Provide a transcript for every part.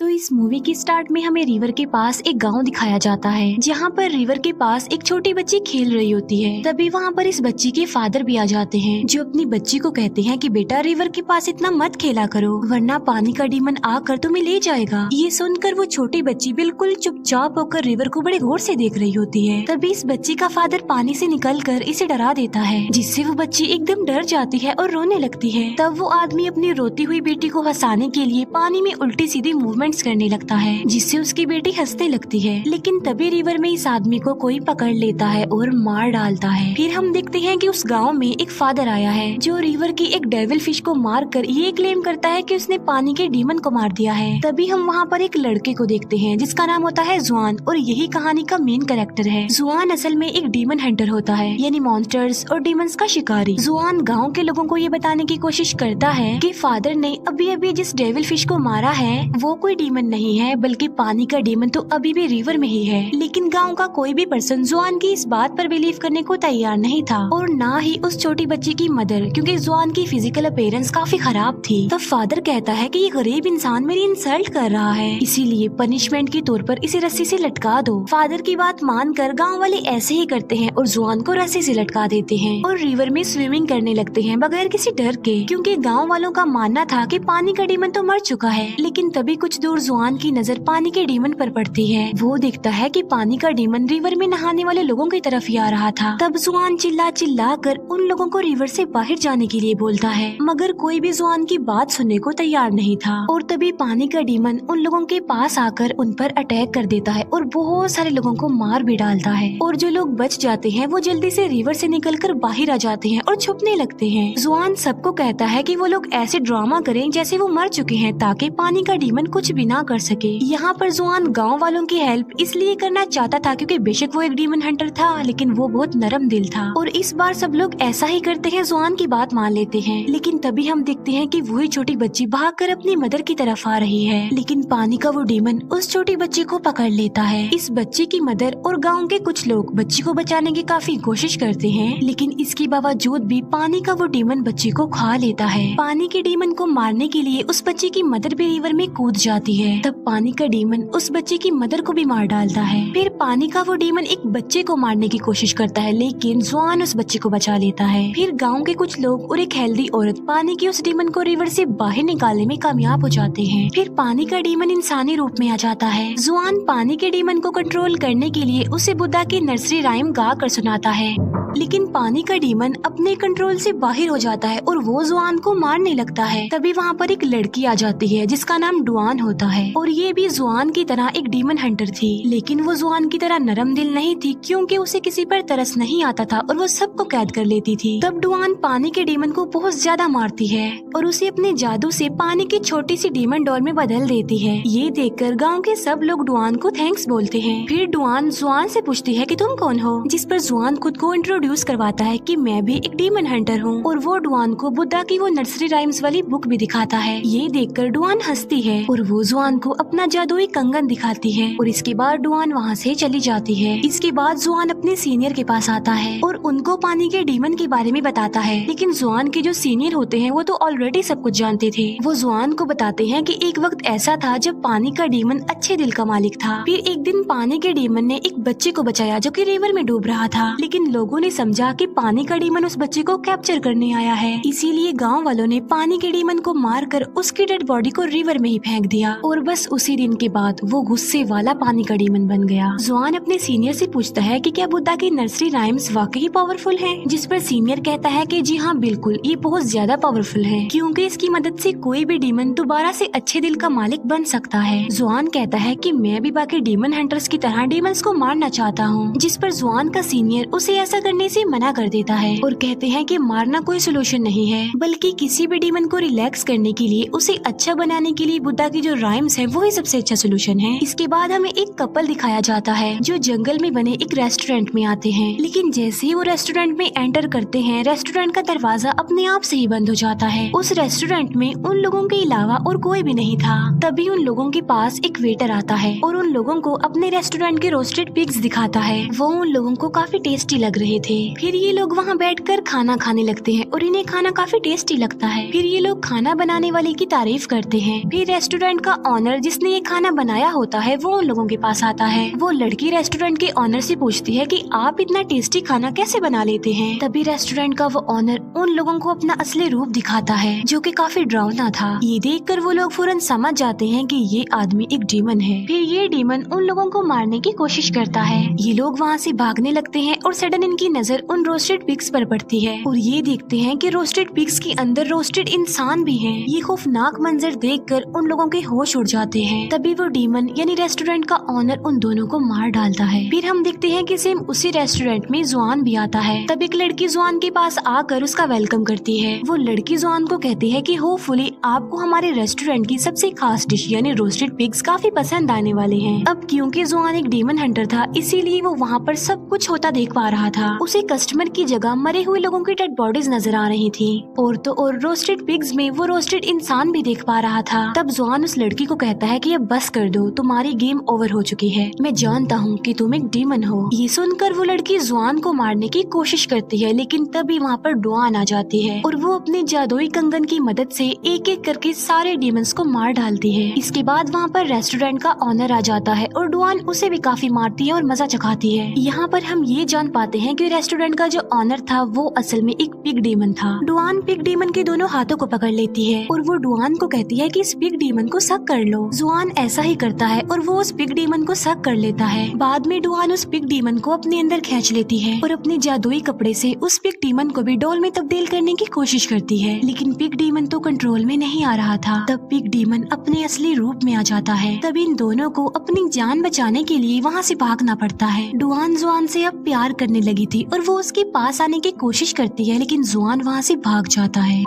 तो इस मूवी की स्टार्ट में हमें रिवर के पास एक गांव दिखाया जाता है, जहां पर रिवर के पास एक छोटी बच्ची खेल रही होती है। तभी वहां पर इस बच्ची के फादर भी आ जाते हैं, जो अपनी बच्ची को कहते हैं कि बेटा रिवर के पास इतना मत खेला करो, वरना पानी का डीमन आकर तुम्हें ले जाएगा। ये सुनकर वो छोटी बच्ची बिल्कुल चुपचाप होकर रिवर को बड़े गौर से देख रही होती है। तभी इस बच्ची का फादर पानी से निकलकर इसे डरा देता है, जिससे वो बच्ची एकदम डर जाती है और रोने लगती है। तब वो आदमी अपनी रोती हुई बेटी को हंसाने के लिए पानी में उल्टी सीधी मूवमेंट्स करने लगता है, जिससे उसकी बेटी हंसने लगती है। लेकिन तभी रिवर में इस आदमी को कोई पकड़ लेता है और मार डालता है। फिर हम देखते हैं कि उस गांव में एक फादर आया है, जो रिवर की एक डेविल फिश को मारकर ये क्लेम करता है कि उसने पानी के डीमन को मार दिया है। तभी हम वहाँ पर एक लड़के को देखते हैं, जिसका नाम होता है जुआन, और यही कहानी का मेन कैरेक्टर है। जुआन असल में एक डीमन हंटर होता है, यानी मॉन्स्टर्स और डीमंस का शिकारी। जुआन गाँव के लोगों को ये बताने की कोशिश करता है कि फादर ने अभी अभी जिस डेविल फिश को मारा है वो कोई डीमन नहीं है, बल्कि पानी का डीमन तो अभी भी रिवर में ही है। लेकिन गांव का कोई भी पर्सन जुआन की इस बात पर बिलीव करने को तैयार नहीं था, और ना ही उस छोटी बच्ची की मदर, क्योंकि जुआन की फिजिकल अपीयरेंस काफी खराब थी। तब फादर कहता है कि ये गरीब इंसान मेरी इंसल्ट कर रहा है, इसीलिए पनिशमेंट के तौर पर इसे रस्सी से लटका दो। फादर की बात मानकर गाँव वाले ऐसे ही करते हैं और जुआन को रस्सी से लटका देते हैं और रिवर में स्विमिंग करने लगते हैं बगैर किसी डर के, क्योंकि गाँव वालों का मानना था कि पानी का डीमन तो मर चुका है। लेकिन तभी कुछ दूर जुआन की नजर पानी के डीमन पर पड़ती है। वो देखता है कि पानी का डीमन रिवर में नहाने वाले लोगों की तरफ ही आ रहा था। तब जुआन चिल्ला चिल्ला कर उन लोगों को रिवर से बाहर जाने के लिए बोलता है, मगर कोई भी जुआन की बात सुनने को तैयार नहीं था। और तभी पानी का डीमन उन लोगों के पास आकर उन पर अटैक कर देता है और बहुत सारे लोगों को मार भी डालता है। और जो लोग बच जाते हैं वो जल्दी से रिवर से निकलकर बाहर आ जाते हैं और छुपने लगते हैं। जुआन सबको कहता है कि वो लोग ऐसे ड्रामा करें जैसे वो मर चुके हैं, ताकि पानी का डीमन कुछ भी ना कर सके। यहाँ पर जुआन गांव वालों की हेल्प इसलिए करना चाहता था क्योंकि बेशक वो एक डीमन हंटर था, लेकिन वो बहुत नरम दिल था, और इस बार सब लोग ऐसा ही करते हैं, जुआन की बात मान लेते हैं। लेकिन तभी हम देखते हैं कि वही छोटी बच्ची भागकर अपनी मदर की तरफ आ रही है, लेकिन पानी का वो डीमन उस छोटी बच्ची को पकड़ लेता है। इस बच्ची की मदर और गाँव के कुछ लोग बच्ची को बचाने की काफी कोशिश करते हैं, लेकिन इसके बावजूद भी पानी का वो डीमन बच्ची को खा लेता है। पानी के डीमन को मारने के लिए उस बच्ची की मदर भी रिवर में कूद जाती है। तब पानी का डीमन उस बच्चे की मदर को भी मार डालता है। फिर पानी का वो डीमन एक बच्चे को मारने की कोशिश करता है, लेकिन जुआन उस बच्चे को बचा लेता है। फिर गांव के कुछ लोग और एक हेल्दी औरत पानी की उस डीमन को रिवर से बाहर निकालने में कामयाब हो जाते हैं। फिर पानी का डीमन इंसानी रूप में आ जाता है। जुआन पानी के डीमन को कंट्रोल करने के लिए उसे बुद्धा की नर्सरी राइम गा कर सुनाता है, लेकिन पानी का डीमन अपने कंट्रोल से बाहर हो जाता है और वो जुआन को मारने लगता है। तभी वहाँ पर एक लड़की आ जाती है, जिसका नाम डुआन होता है, और ये भी जुआन की तरह एक डीमन हंटर थी, लेकिन वो जुआन की तरह नरम दिल नहीं थी, क्योंकि उसे किसी पर तरस नहीं आता था और वो सबको कैद कर लेती थी। तब डुआन पानी के डीमन को बहुत ज्यादा मारती है और उसे अपने जादू से पानी की छोटी सी डीमन डॉल में बदल देती है। ये देखकर गाँव के सब लोग डुआन को थैंक्स बोलते हैं। फिर डुआन जुआन से पूछती है कि तुम कौन हो, जिस पर जुआन खुद को इंट्रोड्यूस करवाता है कि मैं भी एक डीमन हंटर हूँ, और वो डुआन को बुद्धा की वो नर्सरी राइम्स वाली बुक भी दिखाता है। ये देखकर डुआन हंसती है और वो जुआन को अपना जादुई कंगन दिखाती है, और इसके बाद डुआन वहाँ से चली जाती है। इसके बाद जुआन अपने सीनियर के पास आता है और उनको पानी के डीमन के बारे में बताता है, लेकिन जुआन के जो सीनियर होते हैं वो तो ऑलरेडी सब कुछ जानते थे। वो जुआन को बताते हैं कि एक वक्त ऐसा था जब पानी का डीमन अच्छे दिल का मालिक था। फिर एक दिन पानी के डीमन ने एक बच्चे को बचाया जो कि रिवर में डूब रहा था, लेकिन लोगों ने समझा कि पानी का डीमन उस बच्चे को कैप्चर करने आया है, इसीलिए गांव वालों ने पानी के डीमन को मारकर उसकी डेड बॉडी को रिवर में ही फेंक दिया, और बस उसी दिन के बाद वो गुस्से वाला पानी का डीमन बन गया। जुआन अपने सीनियर से पूछता है कि क्या बुद्धा की नर्सरी राइम्स वाकई पावरफुल है, जिस पर सीनियर कहता है कि जी हाँ बिल्कुल, ये बहुत ज्यादा पावरफुल है, क्योंकि इसकी मदद से कोई भी डीमन दोबारा से अच्छे दिल का मालिक बन सकता है। जुआन कहता है कि मैं भी बाकी डीमन हंटर्स की तरह डीमंस को मारना चाहता हूँ, जिस पर जुआन का सीनियर उसे ऐसा करने से मना कर देता है और कहते हैं कि मारना कोई सोल्यूशन नहीं है, बल्कि किसी भी डीमन को रिलैक्स करने के लिए, उसे अच्छा बनाने के लिए बुद्धा की जो राइम्स है वही सबसे अच्छा सोल्यूशन है। इसके बाद हमें एक कपल दिखाया जाता है जो जंगल में बने एक रेस्टोरेंट में आते हैं, लेकिन जैसे ही वो रेस्टोरेंट में एंटर करते हैं, रेस्टोरेंट का दरवाजा अपने आप से ही बंद हो जाता है। उस रेस्टोरेंट में उन लोगों के अलावा और कोई भी नहीं था। तभी उन लोगों के पास एक वेटर आता है और उन लोगों को अपने रेस्टोरेंट के रोस्टेड पिग्स दिखाता है। वो उन लोगों को काफी टेस्टी लग रहे थे, थे। फिर ये लोग वहाँ बैठकर खाना खाने लगते हैं और इन्हें खाना काफी टेस्टी लगता है। फिर ये लोग खाना बनाने वाले की तारीफ करते हैं। फिर रेस्टोरेंट का ऑनर जिसने ये खाना बनाया होता है वो उन लोगों के पास आता है। वो लड़की रेस्टोरेंट के ऑनर से पूछती है कि आप इतना टेस्टी खाना कैसे बना लेते हैं। तभी रेस्टोरेंट का वो ऑनर उन लोगों को अपना असली रूप दिखाता है जो कि काफी डरावना था। ये देखकर वो लोग फौरन समझ जाते हैं कि ये आदमी एक डीमन है। फिर ये डीमन उन लोगों को मारने की कोशिश करता है। ये लोग वहाँ से भागने लगते हैं और सडन इनकी नजर उन रोस्टेड पिग्स पर पड़ती है और ये देखते हैं कि रोस्टेड पिग्स के अंदर रोस्टेड इंसान भी हैं। ये खौफनाक मंजर देखकर उन लोगों के होश उड़ जाते हैं। तभी वो डीमन यानी रेस्टोरेंट का ऑनर उन दोनों को मार डालता है। फिर हम देखते हैं कि सेम उसी रेस्टोरेंट में जुआन भी आता है। तब एक लड़की जुआन के पास आकर उसका वेलकम करती है। वो लड़की जुआन को कहती है कि होपफुली आपको हमारे रेस्टोरेंट की सबसे खास डिश यानी रोस्टेड पिग्स काफी पसंद आने वाले हैं। अब क्योंकि जुआन एक डीमन हंटर था इसीलिए वो वहाँ पर सब कुछ होता देख पा रहा था। उसे कस्टमर की जगह मरे हुए लोगों की डेड बॉडीज नजर आ रही थी और तो और रोस्टेड पिग्स में वो रोस्टेड इंसान भी देख पा रहा था। तब जुआन उस लड़की को कहता है कि अब बस कर दो, तुम्हारी गेम ओवर हो चुकी है। मैं जानता हूँ कि तुम एक डीमन हो। ये सुनकर वो लड़की जुआन को मारने की कोशिश करती है लेकिन तभी वहाँ पर डुआन आ जाती है और वो अपने जादुई कंगन की मदद से एक एक करके सारे डीमंस को मार डालती है। इसके बाद वहाँ पर रेस्टोरेंट का ऑनर आ जाता है और डुआन उसे भी काफी मारती है और मजा चखाती है। यहाँ पर हम ये जान पाते हैं कि रेस्टोरेंट का जो ऑनर था वो असल में एक पिग डीमन था। डुआन पिग डीमन के दोनों हाथों को पकड़ लेती है और वो डुआन को कहती है कि इस पिग डीमन को सक कर लो। जुआन ऐसा ही करता है और वो उस पिग डीमन को सक कर लेता है। बाद में डुआन उस पिग डीमन को अपने अंदर खींच लेती है और अपने जादुई कपड़े से उस पिग डीमन को भी डॉल में तब्दील करने की कोशिश करती है लेकिन पिग डीमन तो कंट्रोल में नहीं आ रहा था। तब पिग डीमन अपने असली रूप में आ जाता है। तब इन दोनों को अपनी जान बचाने के लिए वहाँ से भागना पड़ता है। डुआन जुआन से अब प्यार करने लगी थी और वो उसके पास आने की कोशिश करती है लेकिन जुआन वहाँ से भाग जाता है।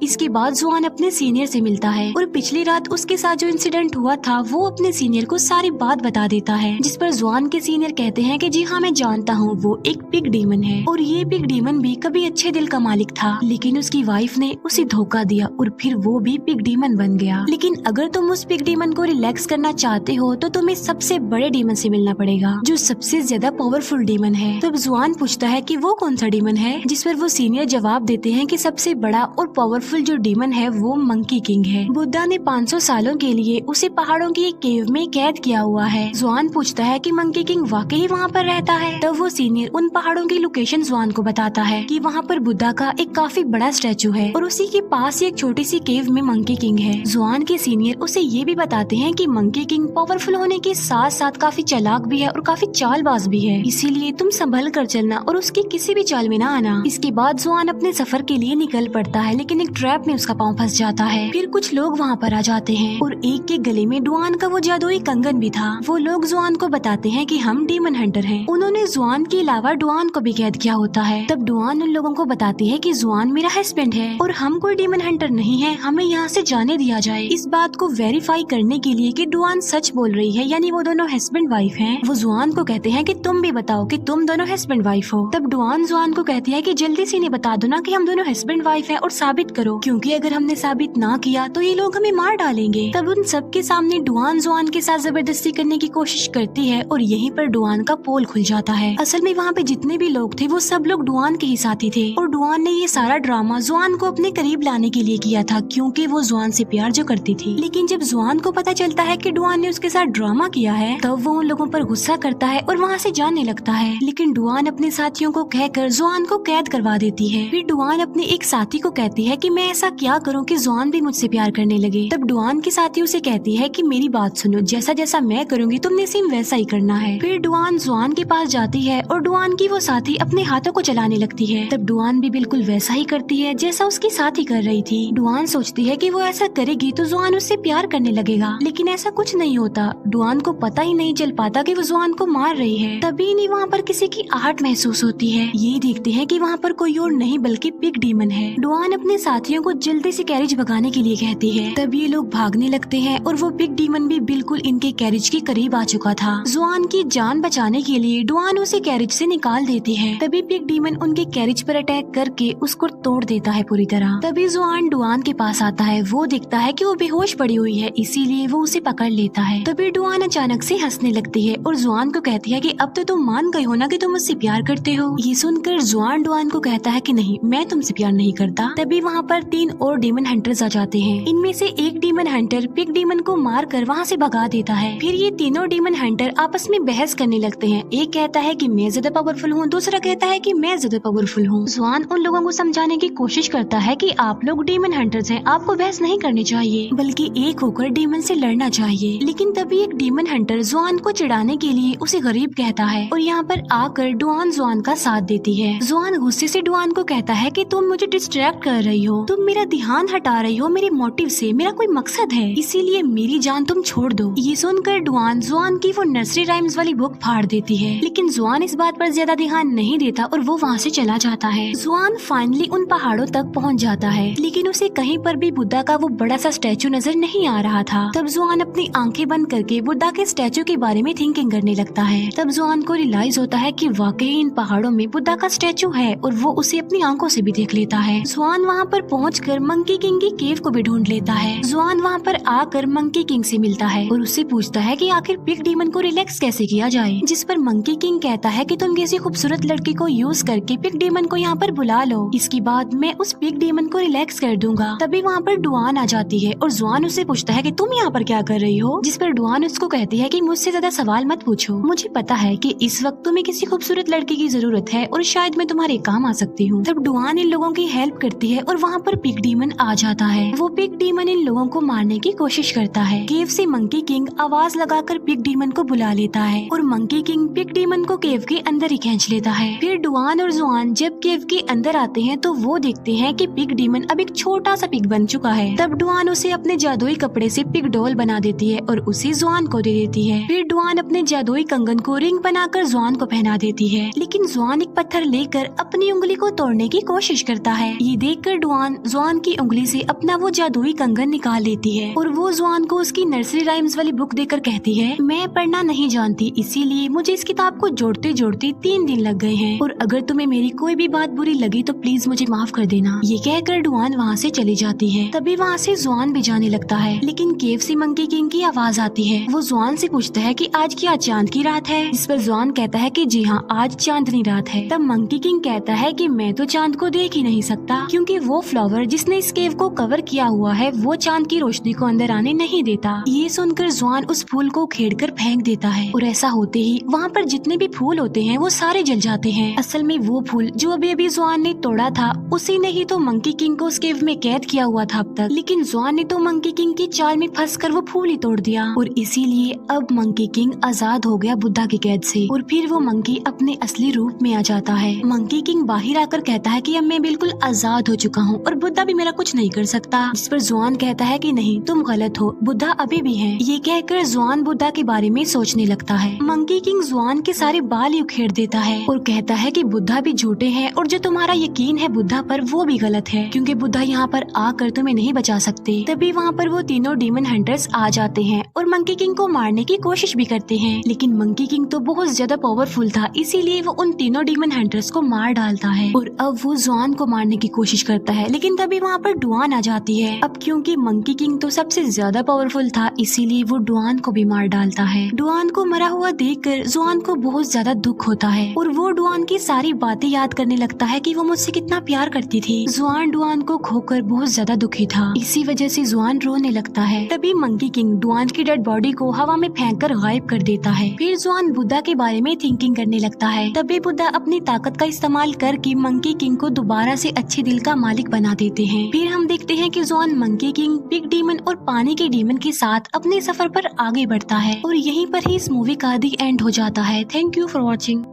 इसके बाद जुआन अपने सीनियर से मिलता है और पिछली रात उसके साथ जो इंसिडेंट हुआ था वो अपने सीनियर को सारी बात बता देता है, जिस पर जुआन के सीनियर कहते हैं कि जी हाँ मैं जानता हूँ वो एक पिग डीमन है और ये पिग डीमन भी कभी अच्छे दिल का मालिक था लेकिन उसकी वाइफ ने उसे धोखा दिया और फिर वो भी पिग डीमन बन गया। लेकिन अगर तुम उस पिग डीमन को रिलैक्स करना चाहते हो तो तुम्हें सबसे बड़े डीमन से मिलना पड़ेगा जो सबसे ज्यादा पावरफुल डीमन है। तब जुआन पूछता है कि वो कौन सा डीमन है, जिस पर वो सीनियर जवाब देते हैं कि सबसे बड़ा और पावरफुल जो डीमन है वो मंकी किंग है। बुद्धा ने 500 सालों के लिए उसे पहाड़ों की एक केव में कैद किया हुआ है। जुआन पूछता है कि मंकी किंग वाकई वहाँ पर रहता है। तब वो सीनियर उन पहाड़ों की लोकेशन जुआन को बताता है कि वहाँ पर बुद्धा का एक काफी बड़ा स्टैचू है और उसी के पास एक छोटी सी केव में मंकी किंग है। जुआन के सीनियर उसे ये भी बताते हैं कि मंकी किंग पावरफुल होने के साथ साथ काफी चालाक भी है और काफी चालबाज भी है, इसीलिए तुम संभल कर चलना और उसकी किसी भी चाल में ना आना। इसके बाद जुआन अपने सफर के लिए निकल पड़ता है लेकिन एक ट्रैप में उसका पाँव फंस जाता है। फिर कुछ लोग वहाँ पर आ जाते हैं और एक के गले में डुआन का वो जादुई कंगन भी था। वो लोग जुआन को बताते हैं कि हम डीमन हंटर हैं। उन्होंने जुआन के अलावा डुआन को भी कैद किया होता है। तब डुआन उन लोगों को बताती है कि जुआन मेरा हस्बैंड है और हम कोई डीमन हंटर नहीं है, हमें यहाँ से जाने दिया जाए। इस बात को वेरीफाई करने के लिए कि डुआन सच बोल रही है यानी वो दोनों हस्बैंड वाइफ हैं, वो जुआन को कहते हैं कि तुम भी बताओ कि तुम दोनों हस्बैंड वाइफ हो। तब डुआन जुआन को कहती है कि जल्दी से इन्हें बता दो ना कि हम दोनों हस्बैंड वाइफ हैं और साबित करो, क्योंकि अगर हमने साबित ना किया तो ये लोग हमें मार डालेंगे। तब उन सबके सामने डुआन जुआन के साथ जबरदस्ती करने की कोशिश करती है और यहीं पर डुआन का पोल खुल जाता है। असल में वहाँ पे जितने भी लोग थे वो सब लोग डुआन के ही साथी थे और डुआन ने ये सारा ड्रामा जुआन को अपने करीब लाने के लिए किया था क्योंकि वो जुआन से प्यार जो करती थी। लेकिन जब जुआन को पता चलता है कि डुआन ने उसके साथ ड्रामा किया है तब वो उन लोगों पर गुस्सा करता है और वहाँ से जाने लगता है। लेकिन डुआन अपने साथियों को कहकर जुआन को कैद करवा देती है। फिर डुआन अपने एक साथी को कहती है कि मैं ऐसा क्या करूँ कि जुआन भी मुझसे प्यार करने लगे। तब डुआन की साथी उसे कहती है कि मेरी बात सुनो, जैसा जैसा मैं करूँगी तुमने सेम वैसा ही करना है। फिर डुआन जुआन के पास जाती है और डुआन की वो साथी अपने हाथों को चलाने लगती है। तब डुआन भी बिल्कुल वैसा ही करती है जैसा उसकी साथी कर रही थी। डुआन सोचती है कि वो ऐसा करेगी तो जुआन उससे प्यार करने लगेगा, लेकिन ऐसा कुछ नहीं होता। डुआन को पता ही नहीं चल पाता कि वो जुआन को मार रही है। तभी नहीं वहाँ पर किसी की आहट महसूस होती है। ये देखते हैं कि वहाँ पर कोई और नहीं बल्कि पिग डीमन है। डुआन अपने साथियों को जल्दी से कैरिज भगाने के लिए कहती है। तब ये लोग भागने लगते हैं और वो पिग डीमन भी बिल्कुल इनके कैरिज के करीब आ चुका था। जुआन की जान बचाने के लिए डुआन उसे कैरिज से निकाल देती है। तभी पिग डीमन उनके कैरिज पर अटैक करके उसको तोड़ देता है पूरी तरह। तभी जुआन डुआन के पास आता है। वो देखता है कि वो बेहोश पड़ी हुई है, इसीलिए वो उसे पकड़ लेता है। तभी डुआन अचानक से हंसने लगती है और जुआन को कहती है कि अब तो तुम मान गए हो ना कि तुम मुझसे प्यार करती करते हो। ये सुनकर जुआन डुआन को कहता है कि नहीं, मैं तुमसे प्यार नहीं करता। तभी वहाँ पर 3 और डीमन हंटर्स आ जाते हैं। इनमें से एक डीमन हंटर पिग डीमन को मार कर वहाँ से भगा देता है। फिर ये तीनों डीमन हंटर आपस में बहस करने लगते हैं। एक कहता है कि मैं ज्यादा पावरफुल हूँ, दूसरा कहता है कि मैं ज्यादा पावरफुल हूँ। जुआन उन लोगों को समझाने की कोशिश करता है कि आप लोग डीमन हंटर्स हैं, आपको बहस नहीं करनी चाहिए, बल्कि एक होकर डीमन से लड़ना चाहिए। लेकिन तभी एक डीमन हंटर जुआन को चिढ़ाने के लिए उसे गरीब कहता है और यहाँ पर आकर डुआन जुआन का साथ देती है। जुआन गुस्से से डुआन को कहता है कि तुम मुझे डिस्ट्रैक्ट कर रही हो, तुम मेरा ध्यान हटा रही हो मेरे मोटिव से, मेरा कोई मकसद है, इसीलिए मेरी जान तुम छोड़ दो। ये सुनकर डुआन जुआन की वो नर्सरी राइम्स वाली बुक फाड़ देती है। लेकिन जुआन इस बात पर ज्यादा ध्यान नहीं देता और वो वहाँ से चला जाता है। जुआन फाइनली उन पहाड़ों तक पहुँच जाता है, लेकिन उसे कहीं पर भी बुद्धा का वो बड़ा सा स्टैचू नजर नहीं आ रहा था। तब जुआन अपनी आंखें बंद करके बुद्धा के स्टैचू के बारे में थिंकिंग करने लगता है। तब जुआन को रियलाइज होता है कि वाकई इन पहाड़ों में बुद्धा का स्टैचू है और वो उसे अपनी आंखों से भी देख लेता है। जुआन वहाँ पर पहुंचकर मंकी किंग की केव को भी ढूंढ लेता है। जुआन वहाँ पर आकर मंकी किंग से मिलता है और उससे पूछता है कि आखिर पिग डीमन को रिलैक्स कैसे किया जाए, जिस पर मंकी किंग कहता है कि तुम किसी खूबसूरत लड़की को यूज करके पिग डीमन को यहाँ पर बुला लो, इसके बाद मैं उस पिग डीमन को रिलैक्स कर दूंगा। तभी वहाँ पर डुआन आ जाती है और जुआन उससे पूछता है कि तुम यहाँ पर क्या कर रही हो, जिस पर डुआन उसको कहती है कि मुझसे ज्यादा सवाल मत पूछो, मुझे पता है कि इस वक्त तुम्हें किसी खूबसूरत लड़की की जरूरत है और शायद मैं तुम्हारे काम आ सकती हूँ। तब डुआन इन लोगों की हेल्प करती है और वहाँ पर पिग डीमन आ जाता है। वो पिग डीमन इन लोगों को मारने की कोशिश करता है। केव से मंकी किंग आवाज लगाकर पिग डीमन को बुला लेता है और मंकी किंग पिग डीमन को केव के अंदर ही खींच लेता है। फिर डुआन और जुआन जब केव के अंदर आते हैं तो वो देखते हैं कि पिग डीमन अब एक छोटा सा पिग बन चुका है। तब डुआन उसे अपने जादुई कपड़े से पिग डॉल बना देती है और उसे जुआन को दे देती है। फिर डुआन अपने जादुई कंगन को रिंग बनाकर जुआन को पहना देती है, लेकिन जुआन एक पत्थर लेकर अपनी उंगली को तोड़ने की कोशिश करता है। ये देखकर डुआन जुआन की उंगली से अपना वो जादुई कंगन निकाल लेती है और वो जुआन को उसकी नर्सरी राइम्स वाली बुक देकर कहती है, मैं पढ़ना नहीं जानती, इसीलिए मुझे इस किताब को जोड़ते जोड़ते 3 दिन लग गए हैं और अगर तुम्हें मेरी कोई भी बात बुरी लगी तो प्लीज मुझे माफ कर देना। ये कहकर डुआन वहाँ से चली जाती है। तभी वहाँ से जुआन भी जाने लगता है, लेकिन केव से मंकी किंग की आवाज आती है। वो जुआन से पूछता है कि आज क्या चांद की रात है, जिस पर जुआन कहता है कि जी हाँ, आज चांदनी रात है। तब मंकी किंग कहता है कि मैं तो चांद को देख ही नहीं सकता, क्योंकि वो फ्लावर जिसने इस केव को कवर किया हुआ है वो चांद की रोशनी को अंदर आने नहीं देता। ये सुनकर जुआन उस फूल को उखेड़कर फेंक देता है और ऐसा होते ही वहाँ पर जितने भी फूल होते हैं वो सारे जल जाते हैं। असल में वो फूल जो अभी अभी जुआन ने तोड़ा था उसी ने ही तो मंकी किंग को उस केव में कैद किया हुआ था अब तक, लेकिन जुआन ने तो मंकी किंग की चाल में फंसकर वो फूल ही तोड़ दिया और इसीलिए अब मंकी किंग आजाद हो गया बुद्धा की कैद से और फिर वो मंकी अपने असली रूप में आ जाता है। मंकी किंग बाहर आकर कहता है कि अब मैं बिल्कुल आजाद हो चुका हूँ और बुद्धा भी मेरा कुछ नहीं कर सकता, जिस पर जुआन कहता है कि नहीं, तुम गलत हो, बुद्धा अभी भी है। ये कहकर जुआन बुद्धा के बारे में सोचने लगता है। मंकी किंग जुआन के सारे बाल ही उखेड़ देता है और कहता है कि बुद्धा भी झूठे हैं और जो तुम्हारा यकीन है बुद्धा पर वो भी गलत है, क्योंकि बुद्धा यहाँ पर आकर तुम्हें नहीं बचा सकते। तभी वहाँ पर वो तीनों डीमन हंटर्स आ जाते हैं और मंकी किंग को मारने की कोशिश भी करते हैं, लेकिन मंकी किंग तो बहुत ज्यादा पावरफुल था, इसीलिए वो उन तीनों डीमन हंटर्स को मार डालता है और अब वो जुआन को मारने की कोशिश करता है, लेकिन तभी वहाँ पर डुआन आ जाती है। अब क्योंकि मंकी किंग तो सबसे ज्यादा पावरफुल था, इसीलिए वो डुआन को भी मार डालता है। डुआन को मरा हुआ देखकर जुआन को बहुत ज्यादा दुख होता है और वो डुआन की सारी बातें याद करने लगता है कि वो मुझसे कितना प्यार करती थी। जुआन डुआन को खोकर बहुत ज्यादा दुखी था, इसी वजह से जुआन रोने लगता है। तभी मंकी किंग डुआन की डेड बॉडी को हवा में फेंककर गायब कर देता है। फिर जुआन बुद्धा के बारे में थिंकिंग करने लगता है। तभी बुद्धा अपनी ताकत का इस्तेमाल करके मंकी किंग को दोबारा से अच्छे दिल का मालिक बना देते हैं। फिर हम देखते हैं कि जुआन मंकी किंग, पिग डीमन और पानी के डीमन के साथ अपने सफर पर आगे बढ़ता है और यहीं पर ही इस मूवी का दी एंड हो जाता है। Thank you for watching.